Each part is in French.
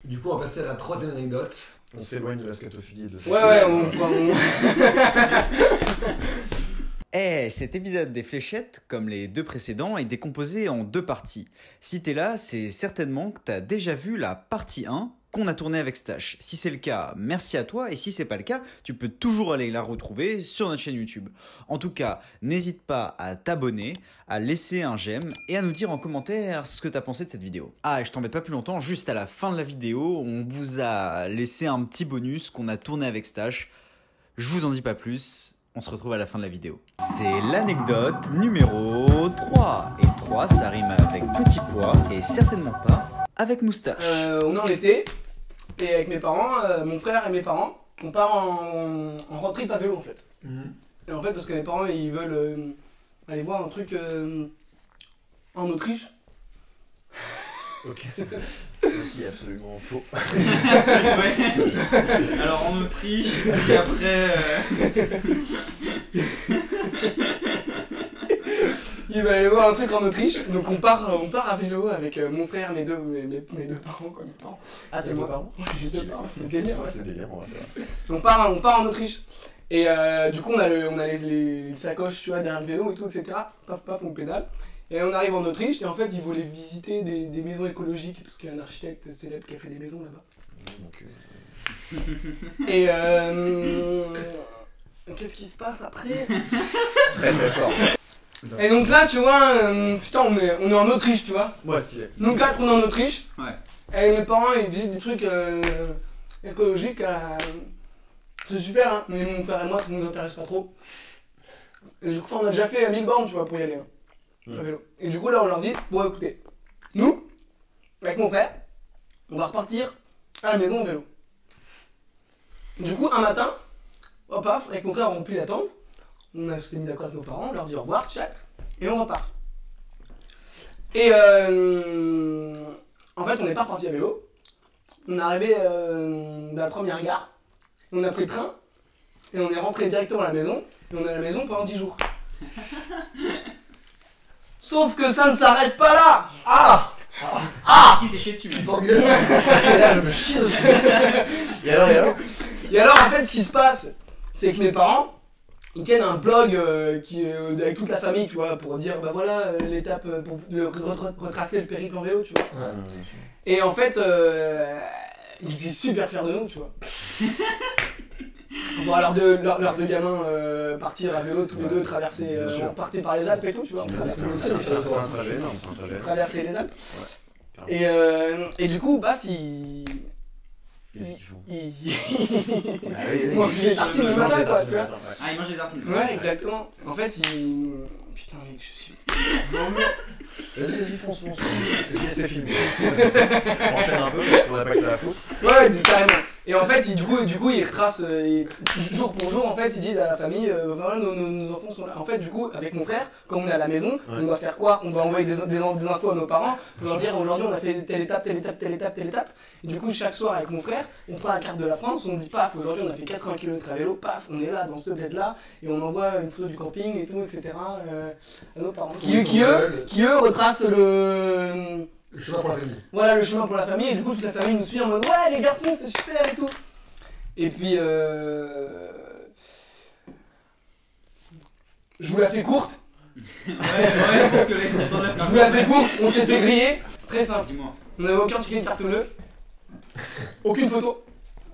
Du coup, on va passer à la troisième anecdote. On s'éloigne de la scatophilie et de ça. Ouais, Cet épisode des fléchettes, comme les deux précédents, est décomposé en deux parties. Si t'es là, c'est certainement que t'as déjà vu la partie 1 qu'on a tournée avec Stache. Si c'est le cas, merci à toi, et si c'est pas le cas, tu peux toujours aller la retrouver sur notre chaîne YouTube. En tout cas, n'hésite pas à t'abonner, à laisser un j'aime, et à nous dire en commentaire ce que t'as pensé de cette vidéo. Ah, et je t'embête pas plus longtemps, juste à la fin de la vidéo, on vous a laissé un petit bonus qu'on a tourné avec Stache. Je vous en dis pas plus. On se retrouve à la fin de la vidéo. C'est l'anecdote numéro 3. Et 3, ça rime avec petit pois et certainement pas avec moustache. on est en été, et avec mes parents, mon frère et mes parents, on part en road trip à vélo en fait. Et en fait, parce que mes parents ils veulent aller voir un truc en Autriche. Ok, ceci est absolument faux. Ouais. Alors en Autriche, puis après... Ils veulent aller voir un truc en Autriche, donc on part à vélo avec mon frère, mes deux parents, quoi, mes parents. Ah, t'as Et deux moi. parents? Ouais, j'ai deux parents, c'est délire. Ouais, c'est délire, ouais, c'est vrai. On part en Autriche. Et du coup, on a les sacoches, tu vois, derrière le vélo et tout, etc. Paf, paf, on pédale. Et on arrive en Autriche, et en fait, ils voulaient visiter des maisons écologiques, parce qu'il y a un architecte célèbre qui a fait des maisons là-bas. Donc, Et qu'est-ce qui se passe après? très très fort. Et donc là, tu vois, putain, on est en Autriche, tu vois. Ouais, stylé. Donc là, on est en Autriche. Ouais. Et mes parents, ils visitent des trucs écologiques. C'est super, hein. Mais mon frère et moi, ça nous intéresse pas trop. Et du coup, on a déjà fait 1000 bornes, tu vois, pour y aller. Hein, à vélo. Et du coup, là, on leur dit, bon, écoutez, nous, avec mon frère, on va repartir à la maison en vélo. Du coup, un matin, hop, paf, avec mon frère, on remplit la tente. On s'est mis d'accord avec nos parents, on leur dit au revoir, tchac, et on repart. Et en fait, on n'est pas reparti à vélo. On est arrivé dans la première gare, on a pris le train, et on est rentré directement à la maison, et on est à la maison pendant 10 jours. Sauf que ça ne s'arrête pas là. Qui s'est chié dessus? Et là, je me chie dessus. Et alors Et alors, en fait, ce qui se passe, c'est que mes parents, ils tiennent un blog avec toute la famille, tu vois, pour dire, bah voilà, l'étape, pour retracer le périple en vélo, tu vois. Ouais. Et en fait, ils étaient super fiers de nous, tu vois. On voit leurs deux gamins partir à vélo, tous les deux, traverser, Bien sûr. on partait par les Alpes et tout, tu vois. On traversait C'est un trajet, non, c'est un trajet. traverser les Alpes. Ouais. Et du coup, baf, ils mangent des tartines le matin, quoi, tu vois. Ah, il mange des tartines. Ouais, exactement. En fait, putain, mec, je suis... Vas-y, fonce. C'est filmé. Enchaîne un peu parce qu'on n'a pas que ça à foutre. Ouais, carrément. Et en fait, du coup, ils retracent jour pour jour. En fait, ils disent à la famille, voilà, nos enfants sont là. En fait, du coup, avec mon frère, quand on est à la maison, on doit faire quoi? On doit envoyer des infos à nos parents pour leur dire aujourd'hui on a fait telle étape. Et du coup, chaque soir avec mon frère, on prend la carte de la France, on dit paf, aujourd'hui on a fait 80 km à vélo, paf, on est là dans ce bled là, et on envoie une photo du camping et tout, etc. À nos parents. Qui eux retracent le chemin pour la famille. Voilà, le chemin pour la famille, et du coup toute la famille nous suit en mode ouais les garçons c'est super et tout. Et puis je vous la fais courte. Ouais, parce que là, il s'attend la Je vous la fais courte, on s'est fait griller. Très simple. Dis-moi. On n'avait aucun ticket de carte bleue. Aucune photo.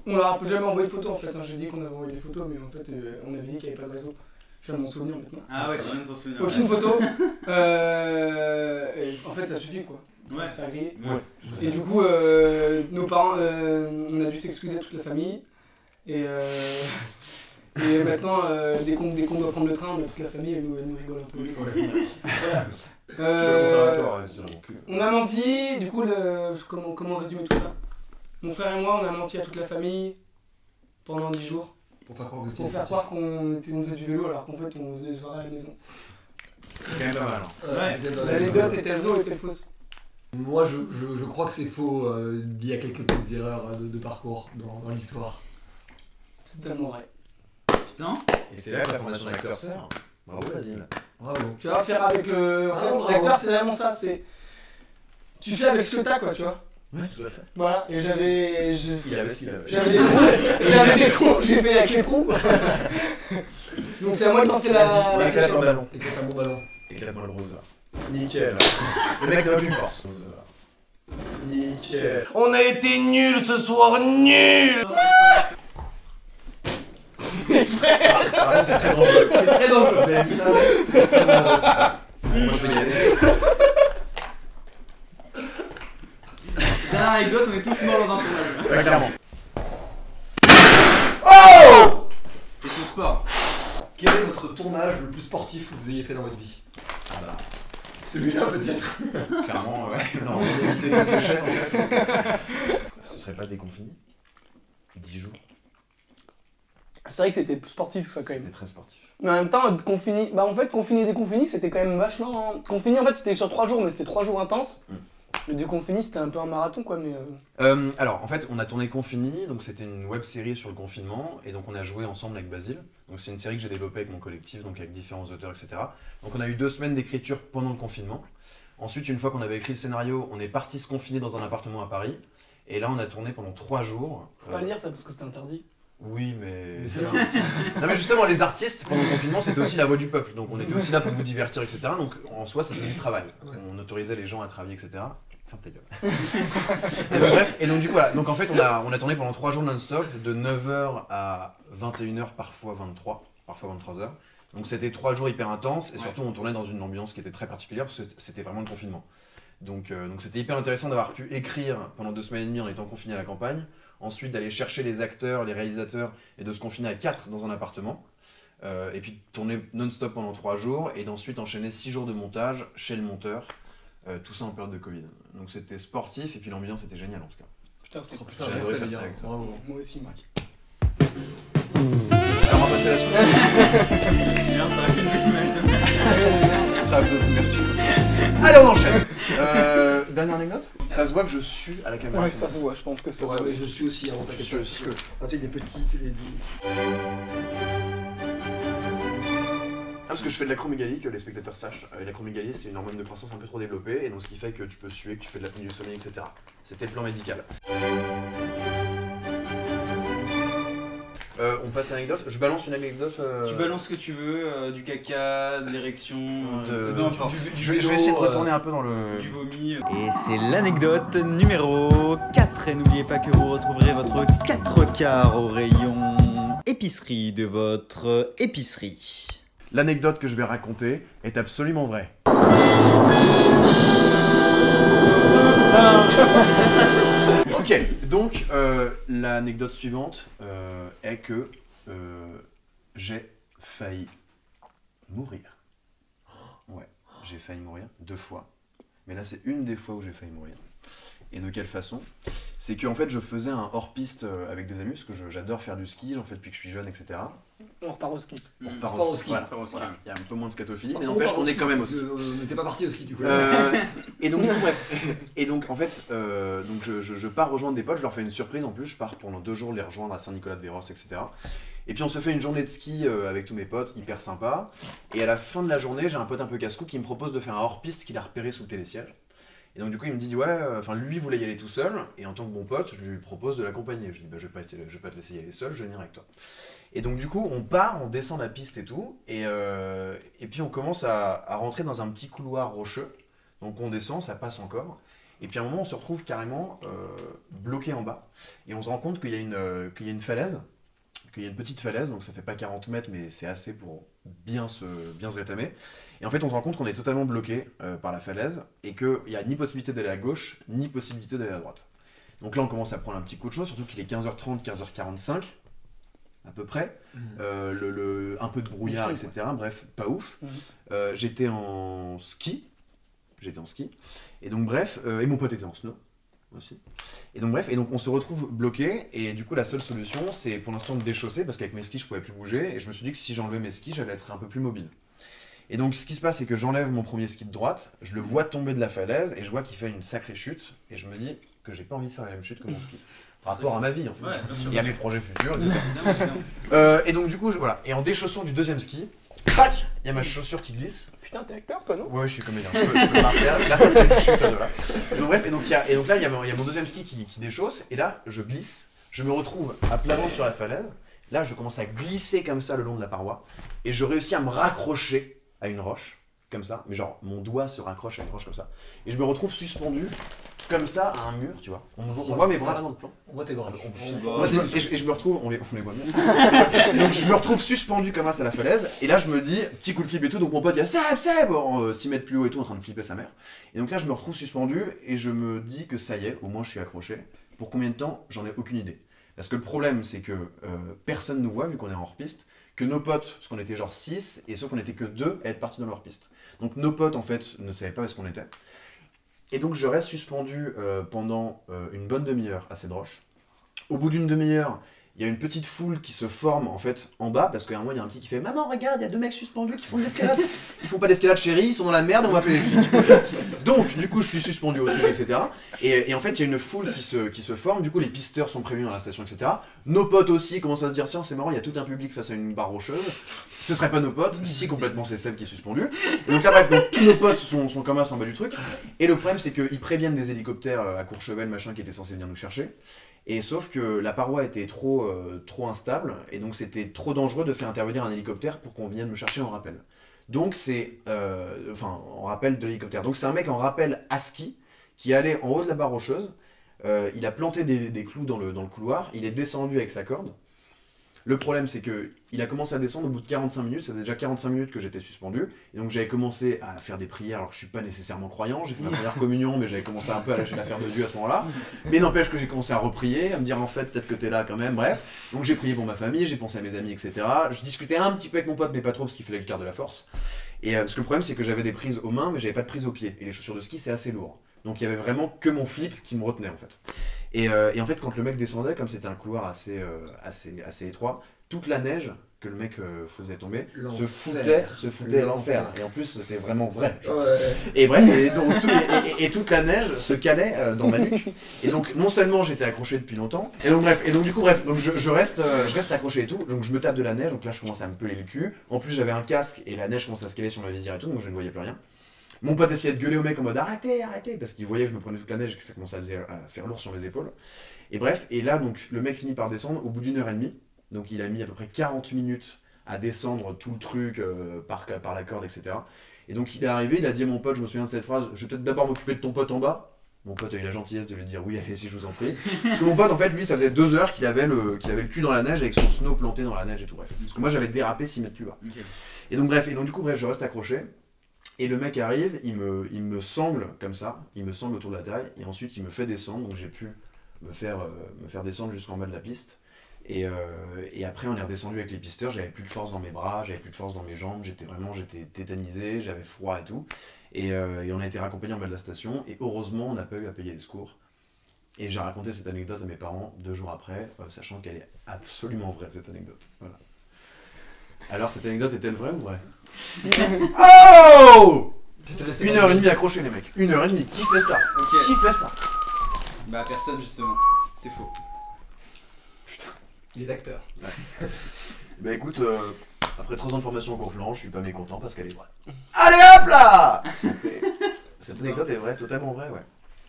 On leur a jamais envoyé de photos en fait. Hein. J'ai dit qu'on avait envoyé des photos, mais en fait on avait dit qu'il n'y avait pas de réseau. Je viens de m'en souvenir maintenant. Ah ouais, tu viens de t'en souvenir. Aucune photo. Et en fait ça suffit quoi. Ouais. Se faire griller. Ouais. Et du coup, nos parents, on a dû s'excuser à toute la famille. Et maintenant, dès qu'on doit prendre le train, toute la famille, elle nous rigole un peu. Voilà. Je suis conservatoire, c'est mon cul. On a menti, du coup, comment résumer tout ça? Mon frère et moi, on a menti à toute la famée pendant 10 jours. Pour faire croire que vous Pour faire croire qu'on faisait du vélo alors qu'en fait on faisait des soirées à la maison. C'est quand même pas mal. Hein. L'anecdote était vraie ou était fausse? Moi, je crois que c'est faux. Il y a quelques petites erreurs de parcours dans l'histoire. C'est tellement vrai. Putain. Et c'est là que la formation d'acteur sert. Bravo, Basile. Bravo. Tu vas faire avec le. En fait, bravo. l'acteur, c'est vraiment ça. C'est. Tu fais avec ce que t'as, quoi, tu vois. Ouais, tout à fait. Voilà, et j'avais Il avait ce qu'il avait. j'avais des trous, j'ai fait avec les trous quoi. Donc c'est à moi de lancer la Éclate fléchette. un ballon. Éclate un bon ballon. Éclate-moi le rose là. Nickel. Le mec n'a aucune force. Nickel. On a été nuls ce soir, nuls. Ah, c'est très dangereux. C'est très dangereux. Vous avez vu ça? C'est dangereux. Moi, je vais y aller. Dernière anecdote, on est tous morts dans un tournage. Ouais, clairement. Et ce sport, quel est votre tournage le plus sportif que vous ayez fait dans votre vie? Ah bah, Celui-là peut-être. clairement, ouais. Non, on va éviter de fléchettes en fait. Ce serait pas déconfiné 10 jours. C'est vrai que c'était sportif ça quand même. C'était très sportif. Mais en même temps, confini, bah en fait, confini déconfini, c'était quand même vachement. Confini en fait, c'était sur 3 jours, mais c'était 3 jours intenses. Le déconfini, c'était un peu un marathon quoi, mais. Alors, en fait, on a tourné Confini, donc c'était une web série sur le confinement, et donc on a joué ensemble avec Basile. Donc c'est une série que j'ai développée avec mon collectif, donc avec différents auteurs, etc. Donc on a eu 2 semaines d'écriture pendant le confinement. Ensuite, une fois qu'on avait écrit le scénario, on est parti se confiner dans un appartement à Paris. Et là, on a tourné pendant 3 jours. Faut pas le dire ça parce que c'était interdit. Oui, mais... Mais c'est là. Non mais justement, les artistes, pendant le confinement, c'était aussi la voix du peuple. Donc on était aussi là pour vous divertir, etc. Donc en soi, c'était du travail. Ouais. On autorisait les gens à travailler, etc. Ferme ta gueule. Et donc, bref, et donc du coup, voilà. Donc en fait, on a tourné pendant 3 jours non-stop, de 9h à 21h, parfois 23, parfois 23h. Donc c'était 3 jours hyper intenses, et surtout on tournait dans une ambiance qui était très particulière, parce que c'était vraiment le confinement. Donc c'était hyper intéressant d'avoir pu écrire pendant 2 semaines et demie en étant confiné à la campagne, ensuite d'aller chercher les acteurs, les réalisateurs, et de se confiner à 4 dans un appartement, et puis tourner non-stop pendant 3 jours, et d'ensuite enchaîner 6 jours de montage chez le monteur, tout ça en période de Covid. Donc c'était sportif, et puis l'ambiance était géniale en tout cas. Putain, c'était trop Putain, J'ai respect, adoré faire les ça gars. avec toi. Bravo. Moi aussi, Marc. Alors on va passer à la suite. Bien, ça a fait une image de Ce sera un peu plus vertueux. Allez, on enchaîne. Dernière anecdote. Ça se voit que je sue à la caméra. Ouais, ça se voit, je pense que ça Ouais, se voit. mais je suis aussi, avant Je t'inquiète suis pas. aussi. Quand tu es des petites, les Parce que je fais de l'acromégalie, que les spectateurs sachent. L'acromégalie, c'est une hormone de croissance un peu trop développée, et donc ce qui fait que tu peux suer, que tu fais de l'apnée du sommeil, etc. C'était le plan médical. On passe à l'anecdote. Je balance une anecdote. Tu balances ce que tu veux, du caca, de l'érection, peu importe. Je vais essayer de retourner un peu dans le. Du vomi. Et c'est l'anecdote numéro 4. Et n'oubliez pas que vous retrouverez votre 4 quarts au rayon épicerie de votre épicerie. L'anecdote que je vais raconter est absolument vraie. Ok, donc l'anecdote suivante est que j'ai failli mourir. Ouais, j'ai failli mourir 2 fois. Mais là, c'est une des fois où j'ai failli mourir. Et de quelle façon? C'est qu'en fait, je faisais un hors-piste avec des amis, parce que j'adore faire du ski, j'en fais depuis que je suis jeune, etc. On repart au ski. On repart repart au au ski. ski. Voilà, repart au ski. voilà. Il y a un peu moins de scatophilie, On mais n'empêche, part au on est ski, quand même au parce ski. que On n'était pas parti au ski du coup. Et donc, bref. Et donc, en fait, donc je pars rejoindre des potes, je leur fais une surprise en plus, je pars pendant 2 jours les rejoindre à Saint-Nicolas-de-Véros, etc. Et puis on se fait une journée de ski avec tous mes potes, hyper sympa. Et à la fin de la journée, j'ai un pote un peu casse-cou qui me propose de faire un hors-piste qu'il a repéré sous le télésiège. Et donc du coup il me dit ouais, enfin lui voulait y aller tout seul, et en tant que bon pote, je lui propose de l'accompagner. Je lui dis bah je vais pas te laisser y aller seul, je vais venir avec toi. Et donc du coup on part, on descend la piste et tout, et puis on commence à rentrer dans un petit couloir rocheux. Donc on descend, ça passe encore, et puis à un moment on se retrouve carrément bloqué en bas, et on se rend compte qu'il y a une falaise, qu'il y a une petite falaise, donc ça fait pas 40 mètres, mais c'est assez pour bien se rétamer. Et en fait, on se rend compte qu'on est totalement bloqué par la falaise, et qu'il n'y a ni possibilité d'aller à gauche, ni possibilité d'aller à droite. Donc là, on commence à prendre un petit coup de chaud, surtout qu'il est 15h30, 15h45, à peu près. Un peu de brouillard, etc. Bref, pas ouf. J'étais en ski. Et donc, bref, et mon pote était en snow aussi. Et donc bref, on se retrouve bloqué, et du coup la seule solution c'est pour l'instant de déchausser, parce qu'avec mes skis je pouvais plus bouger, et je me suis dit que si j'enlevais mes skis j'allais être un peu plus mobile. Et donc ce qui se passe c'est que j'enlève mon premier ski de droite, je le vois tomber de la falaise, et je vois qu'il fait une sacrée chute, et je me dis que j'ai pas envie de faire la même chute que mon ski. Par rapport à ma vie en fait, Ouais, bien sûr. et à mes projets futurs. Évidemment. Et donc du coup, voilà. Et en déchaussant du deuxième ski, crac, il y a ma chaussure qui glisse. Putain, t'es acteur toi, non? Ouais, je suis comédien, je peux pas faire. Là, ça c'est une chute de là. Et donc, bref, et donc là, il y a mon deuxième ski qui déchausse, et là, je glisse, je me retrouve à plat ventre sur la falaise. Là, je commence à glisser comme ça le long de la paroi, et je réussis à me raccrocher à une roche, comme ça, mais genre, mon doigt se raccroche à une roche comme ça, et je me retrouve suspendu, comme ça, à un mur, tu vois. On voit mes bras là dans le plan. On voit tes bras. Et je me retrouve, on les voit bien. Donc je me retrouve suspendu comme ça à la falaise, et là je me dis, petit coup de flip et tout, donc mon pote il y a Seb, 6 mètres plus haut et tout, en train de flipper sa mère. Et donc là je me retrouve suspendu, et je me dis que ça y est, au moins je suis accroché. Pour combien de temps, j'en ai aucune idée. Parce que le problème c'est que personne nous voit vu qu'on est en hors-piste, que nos potes, parce qu'on était genre 6, et sauf qu'on était que 2 à être partis dans leur piste. Donc nos potes en fait ne savaient pas où est-ce qu'on était. Et donc je reste suspendu pendant une bonne demi-heure à cette roche. Au bout d'une demi-heure, il y a une petite foule qui se forme en fait en bas, parce qu'à un moment il y a un petit qui fait « Maman, regarde, il y a 2 mecs suspendus qui font de l'escalade. Ils font pas d'escalade chérie, ils sont dans la merde, on va appeler les flics. » Donc du coup je suis suspendu au truc, etc. Et en fait il y a une foule qui se forme, du coup les pisteurs sont prévenus dans la station, etc. Nos potes aussi commencent à se dire « Tiens, c'est marrant, il y a tout un public face à une barre rocheuse. Ce serait pas nos potes, si complètement c'est Seb qui est suspendu. » Et donc là bref, donc, tous nos potes sont comme ça en bas du truc. Et le problème c'est qu'ils préviennent des hélicoptères à Courchevel, machin, qui étaient censés venir nous chercher. Et sauf que la paroi était trop instable, et donc c'était trop dangereux de faire intervenir un hélicoptère pour qu'on vienne me chercher en rappel. Donc c'est... en rappel de l'hélicoptère. Donc c'est un mec en rappel à ski, qui est allé en haut de la barre rocheuse, il a planté des clous dans le couloir, il est descendu avec sa corde. Le problème c'est que il a commencé à descendre au bout de 45 minutes, ça faisait déjà 45 minutes que j'étais suspendu, et donc j'avais commencé à faire des prières alors que je suis pas nécessairement croyant, j'ai fait ma première communion mais j'avais commencé un peu à lâcher l'affaire de Dieu à ce moment-là, mais n'empêche que j'ai commencé à reprier, à me dire en fait peut-être que t'es là quand même, bref, donc j'ai prié pour ma famille, j'ai pensé à mes amis, etc. Je discutais un petit peu avec mon pote mais pas trop parce qu'il fallait que je garde de la force, et parce que le problème c'est que j'avais des prises aux mains mais j'avais pas de prise aux pieds, et les chaussures de ski c'est assez lourd, donc il y avait vraiment que mon flip qui me retenait en fait. Et en fait quand le mec descendait, comme c'était un couloir assez étroit, toute la neige que le mec faisait tomber se foutait à l'enfer. Et en plus, c'est vraiment vrai. Ouais. Et bref, et toute la neige se calait dans ma nuque. Et donc, non seulement j'étais accroché depuis longtemps, et donc je reste accroché et tout. Donc je me tape de la neige, donc là je commence à me peler le cul. En plus, j'avais un casque et la neige commençait à se caler sur ma visière et tout, donc je ne voyais plus rien. Mon pote essayait de gueuler au mec en mode arrêtez, parce qu'il voyait que je me prenais toute la neige et que ça commençait à faire lourd sur mes épaules. Et bref, et là, donc le mec finit par descendre au bout d'1 heure et demie. Donc il a mis à peu près 40 minutes à descendre tout le truc par la corde, etc. Et donc il est arrivé, il a dit à mon pote, je me souviens de cette phrase, je vais peut-être d'abord m'occuper de ton pote en bas. Mon pote a eu la gentillesse de lui dire oui, allez-y, je vous en prie. Parce que mon pote, en fait, lui, ça faisait 2 heures qu'il avait le cul dans la neige avec son snow planté dans la neige et tout, bref. Parce que moi j'avais dérapé 6 mètres plus bas. Okay. Et donc bref, je reste accroché. Et le mec arrive, il me sangle comme ça, il me sangle autour de la taille, et ensuite il me fait descendre, donc j'ai pu me faire descendre jusqu'en bas de la piste. Et après on est redescendu avec les pisteurs, j'avais plus de force dans mes bras, j'avais plus de force dans mes jambes, j'étais tétanisé, j'avais froid et tout. Et on a été raccompagnés en bas de la station, et heureusement on n'a pas eu à payer les secours. Et j'ai raconté cette anecdote à mes parents 2 jours après, sachant qu'elle est absolument vraie cette anecdote. Voilà. Alors cette anecdote est-elle vraie ou vraie? Oh! 1h30 accroché les mecs, 1h30, qui fait ça? Okay. Qui fait ça? Bah personne justement, c'est faux. Il est d'acteur. Ouais. Bah écoute, après 3 ans de formation au cours Florent, je suis pas mécontent parce qu'elle est vraie. Allez hop là! Cette anecdote est vraie, totalement vraie, ouais.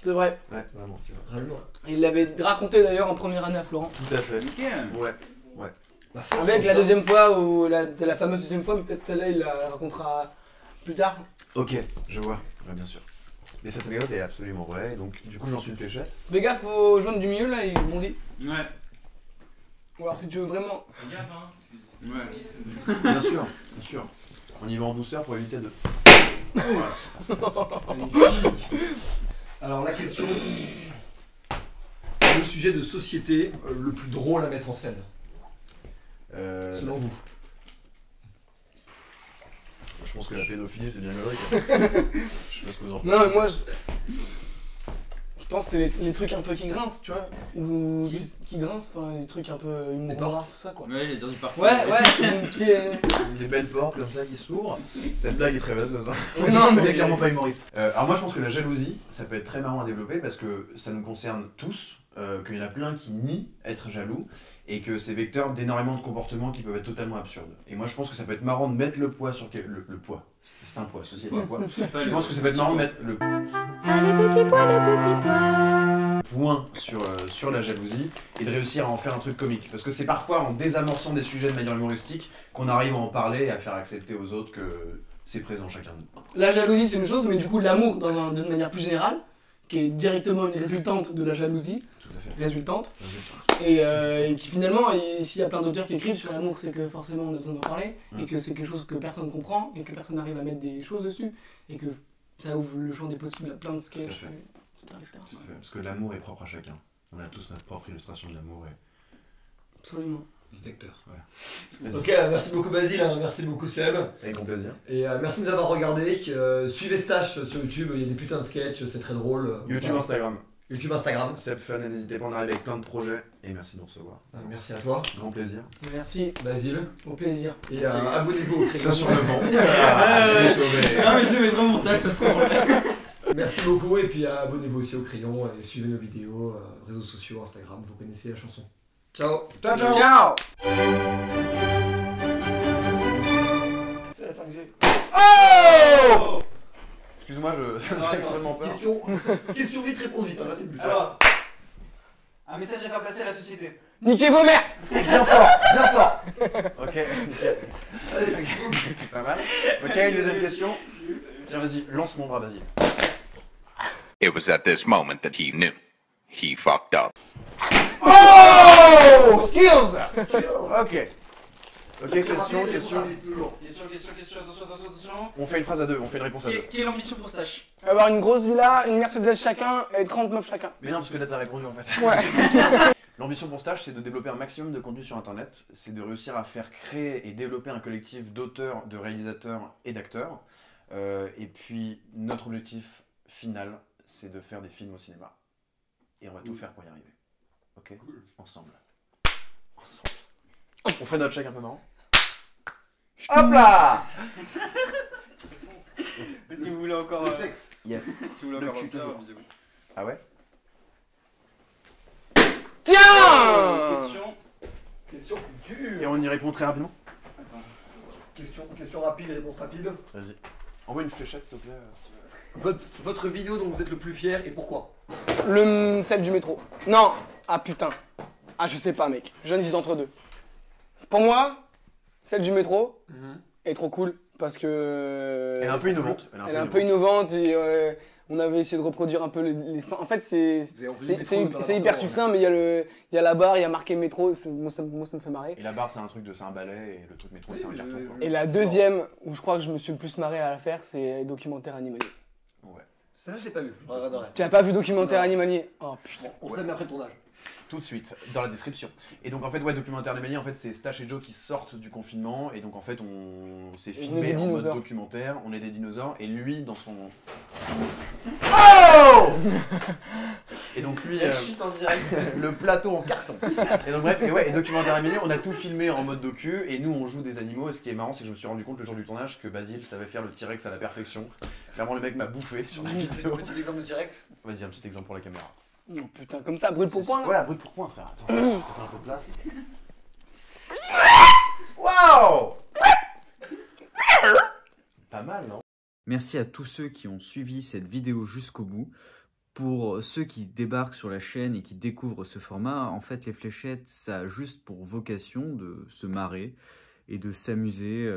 C'est vrai. Ouais, vraiment, c'est vrai. Il l'avait raconté d'ailleurs en première année à Florent. Tout à fait. Okay. Ouais, ouais. Bah, avec la deuxième fois, ou la fameuse deuxième fois, mais peut-être celle-là il la racontera plus tard. Ok, je vois, ouais, bien sûr. Mais cette anecdote est absolument vraie, donc du coup j'en suis une fléchette. Fais gaffe au jaune du milieu là, il bondit. Ouais. Ou alors si tu veux vraiment... Fais gaffe hein. Ouais. Bien sûr. On y va en douceur pour éviter de... Alors la question... Le sujet de société le plus drôle à mettre en scène. Selon vous. Je pense que la pédophilie c'est bien mérité. Je sais pas ce que vous en pensez. Non mais moi je pense que c'est les trucs un peu qui grincent, tu vois. Ou qui grincent, enfin les trucs un peu humour, tout ça quoi. Ouais, j'ai dit du parcours. Ouais. Des belles portes comme ça qui s'ouvrent. Cette blague est très vaseuse. Hein. Non mais elle est clairement pas humoriste. Alors moi je pense que la jalousie, ça peut être très marrant à développer parce que ça nous concerne tous. qu'il y en a plein qui nient être jaloux, et que c'est vecteur d'énormément de comportements qui peuvent être totalement absurdes. Et moi je pense que ça peut être marrant de mettre le poids sur le poids. C'est un poids, ceci est un poids. Je pense que ça peut être marrant de mettre le point sur la jalousie et de réussir à en faire un truc comique. Parce que c'est parfois en désamorçant des sujets de manière humoristique qu'on arrive à en parler et à faire accepter aux autres que c'est présent chacun de nous. La jalousie c'est une chose, mais du coup l'amour d'une manière plus générale, qui est directement une résultante de la jalousie, Tout à fait. résultante, et qui finalement, s'il y a plein d'auteurs qui écrivent sur l'amour, c'est que forcément on a besoin d'en parler, et que c'est quelque chose que personne comprend, et que personne n'arrive à mettre des choses dessus, et que ça ouvre le champ des possibles à plein de sketchs, etc. Tout à fait. Parce que l'amour est propre à chacun. On a tous notre propre illustration de l'amour. Absolument. Détecteur. Vas-y. Ok, merci beaucoup Basile, hein, merci beaucoup Seb. Avec grand plaisir. Et merci de nous avoir regardés. Suivez Stache sur YouTube, il y a des putains de sketchs, c'est très drôle. YouTube, Voilà. Instagram. YouTube, Instagram. Seb Fun, et n'hésitez pas, on arrive avec plein de projets. Et merci de nous recevoir. Merci à toi, Grand plaisir. Merci, Basile. au plaisir. Et Merci. abonnez-vous au crayon. Attention le vent. Je l'ai sauvé. Non mais je le mettrai au montage, ça sera Merci beaucoup et puis abonnez-vous aussi au crayon et suivez nos vidéos, réseaux sociaux, Instagram, vous connaissez la chanson. Ciao. Ciao, ciao. Ciao. C'est la 5G. Oh excuse-moi, ça me fait extrêmement peur. Question vite, réponse vite, hein, là c'est le but. Alors, un message à faire passer à la société. Niquez vos mères. Bien fort, bien fort. Ok, nickel. Pas mal. Ok, une deuxième question. Tiens, vas-y, lance mon bras, vas-y. It was at this moment that he knew. He fucked up. Oh, skills. Ok. Ok, question. Question, attention. On fait une phrase à deux, on fait une réponse à deux. Quelle ambition pour Stache? Avoir une grosse villa, une Mercedes chacun et 30 meufs chacun. Mais non, parce que là t'as répondu en fait. Ouais. L'ambition pour Stage, c'est de développer un maximum de contenu sur internet, c'est de réussir à faire créer et développer un collectif d'auteurs, de réalisateurs et d'acteurs. Et puis notre objectif final, c'est de faire des films au cinéma. Et on va tout faire pour y arriver. Ok, ensemble. On fait notre chèque un peu marrant. Hop là. Si vous voulez encore... sexe. Yes. Si vous voulez Le encore cul, ça, toujours. amusez-vous. Ah ouais. Tiens. Question dure. Et on y répond très rapidement. Question rapide, réponse rapide. Vas-y. Envoie une fléchette s'il te plaît. Votre vidéo dont vous êtes le plus fier et pourquoi? Celle du métro. Non. Ah putain. Ah je sais pas mec. Jeune dis entre deux. Pour moi, celle du métro est trop cool parce que... Elle est un peu innovante. Elle est un peu innovante et on avait essayé de reproduire un peu en fait c'est hyper succinct mais il y a la barre, il y a marqué métro, moi ça me fait marrer. Et la barre c'est un balai et le truc métro c'est un carton. Quoi. Et la deuxième où je crois que je me suis le plus marré à la faire c'est documentaire animalier. Ouais. Ça je l'ai pas vu, je regarderai. Tu as pas vu documentaire animalier? Oh putain. On se lève après le tournage. Tout de suite, dans la description. Et donc en fait, ouais, documentaire animalier, en fait, c'est Stache et Joe qui sortent du confinement. Et donc en fait, on s'est filmé en mode documentaire. On est des dinosaures. Et lui, dans son... Oh. Et donc lui, en direct. le plateau en carton. Et donc bref, et documentaire animalier, on a tout filmé en mode docu. Et nous, on joue des animaux. Et ce qui est marrant, c'est que je me suis rendu compte le jour du tournage que Basile savait faire le T-Rex à la perfection. Clairement, le mec m'a bouffé sur la vidéo. Petit exemple de T-Rex. Vas-y, un petit exemple pour la caméra. Oh putain, comme ça, brûle pour point là. Voilà, brut pour point, frère. Attends, je te fais un peu de place. Waouh. Pas mal, non? Merci à tous ceux qui ont suivi cette vidéo jusqu'au bout. Pour ceux qui débarquent sur la chaîne et qui découvrent ce format, en fait les fléchettes, ça a juste pour vocation de se marrer et de s'amuser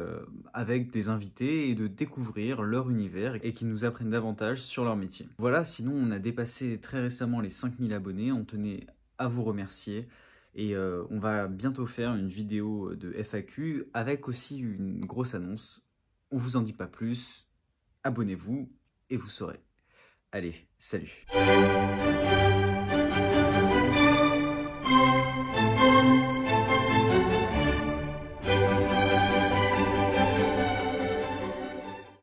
avec des invités et de découvrir leur univers et qui nous apprennent davantage sur leur métier. Voilà, sinon on a dépassé très récemment les 5000 abonnés, on tenait à vous remercier et on va bientôt faire une vidéo de FAQ avec aussi une grosse annonce. On vous en dit pas plus, abonnez-vous et vous saurez. Allez, salut!